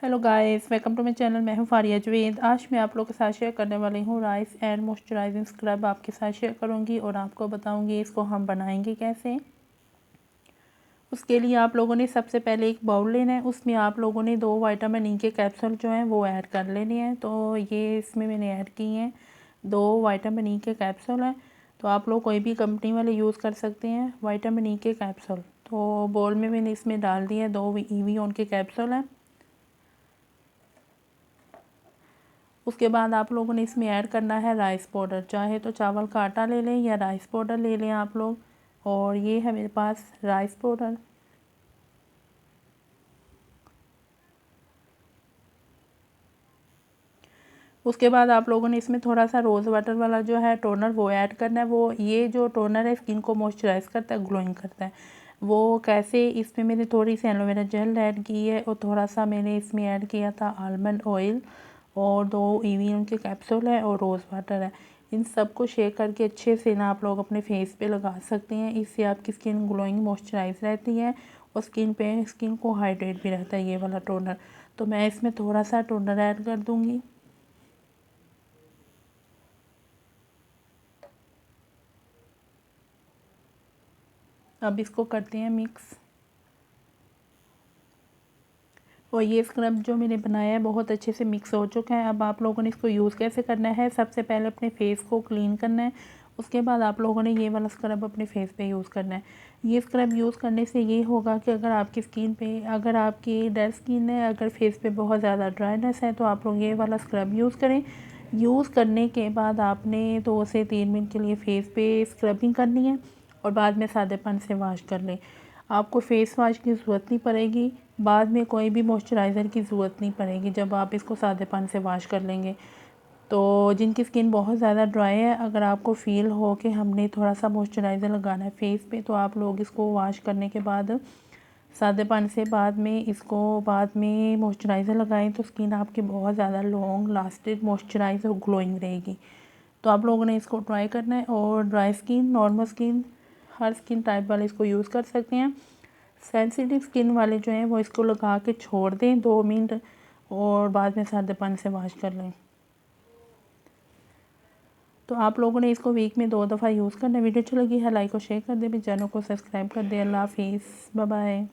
Hello guys, welcome to my channel. मैं हूं फारिया जवेद। आज मैं आप लोगों के साथ शेयर करने वाली हूं राइस एंड मॉइस्चराइजिंग स्क्रब आपके साथ शेयर करूंगी और आपको बताऊंगी इसको हम बनाएंगे कैसे। उसके लिए आप लोगों ने सबसे पहले एक बाउल लेना है। उसमें आप लोगों ने 2 विटामिन ई के कैप्सूल जो हैं वो ऐड कर लेने हैं। तो ये इसमें मैंने ऐड किए हैं 2 विटामिन ई के कैप्सूल हैं। तो आप लोग कोई भी कंपनी वाले यूज़ कर सकते हैं विटामिन ई के कैप्सूल। तो बाउल में मैंने इसमें डाल दिया 2 ईवीओन के कैप्सूल हैं। उसके बाद आप लोगों ने इसमें ऐड करना है राइस पाउडर। चाहे तो चावल का आटा ले लें या राइस पाउडर ले लें आप लोग। और ये है मेरे पास राइस पाउडर। उसके बाद आप लोगों ने इसमें थोड़ा सा रोज़ वाटर वाला जो है टोनर वो ऐड करना है। वो ये जो टोनर है स्किन को मॉइस्चराइज़ करता है, ग्लोइंग करता है। वो कैसे, इसमें मैंने थोड़ी सी एलोवेरा जेल ऐड की है और थोड़ा सा मैंने इसमें ऐड किया था आलमंड ऑयल और 2 ईवीएम के कैप्सूल है और रोज़ वाटर है। इन सब को शेक करके अच्छे से ना आप लोग अपने फेस पे लगा सकते हैं। इससे आपकी स्किन ग्लोइंग मॉइस्चराइज रहती है और स्किन को हाइड्रेट भी रहता है ये वाला टोनर। तो मैं इसमें थोड़ा सा टोनर ऐड कर दूँगी। अब इसको करते हैं मिक्स। और ये स्क्रब जो मैंने बनाया है बहुत अच्छे से मिक्स हो चुका है। अब आप लोगों ने इसको यूज़ कैसे करना है, सबसे पहले अपने फेस को क्लीन करना है। उसके बाद आप लोगों ने ये वाला स्क्रब अपने फेस पे यूज़ करना है। ये स्क्रब यूज़ करने से ये होगा कि अगर आपकी स्किन पे, अगर आपकी डेड स्किन है, अगर फेस पे बहुत ज़्यादा ड्राइनेस है तो आप लोग ये वाला स्क्रब यूज़ करें। यूज़ करने के बाद आपने 2 से 3 मिनट के लिए फेस पे स्क्रबिंग करनी है और बाद में सादे पानी से वॉश कर लें। आपको फेस वॉश की ज़रूरत नहीं पड़ेगी, बाद में कोई भी मॉइस्चराइज़र की ज़रूरत नहीं पड़ेगी जब आप इसको सादे पानी से वॉश कर लेंगे। तो जिनकी स्किन बहुत ज़्यादा ड्राई है, अगर आपको फ़ील हो कि हमने थोड़ा सा मॉइस्चराइज़र लगाना है फेस पे, तो आप लोग इसको वॉश करने के बाद सादे पानी से बाद में मॉइस्चराइज़र लगाएं तो स्किन आपकी बहुत ज़्यादा लॉन्ग लास्टिंग मॉइस्चराइज और ग्लोइंग रहेगी। तो आप लोगों ने इसको ट्राई करना है। और ड्राई स्किन, नॉर्मल स्किन, हर स्किन टाइप वाले इसको यूज़ कर सकते हैं। सेंसिटिव स्किन वाले जो हैं वो इसको लगा के छोड़ दें 2 मिनट और बाद में सादे पानी से वॉश कर लें। तो आप लोगों ने इसको वीक में 2 दफ़ा यूज़ करना है। वीडियो अच्छी लगी है लाइक और शेयर कर दें, चैनल को सब्सक्राइब कर दें। अल्लाह हाफिज़, बाय बाय।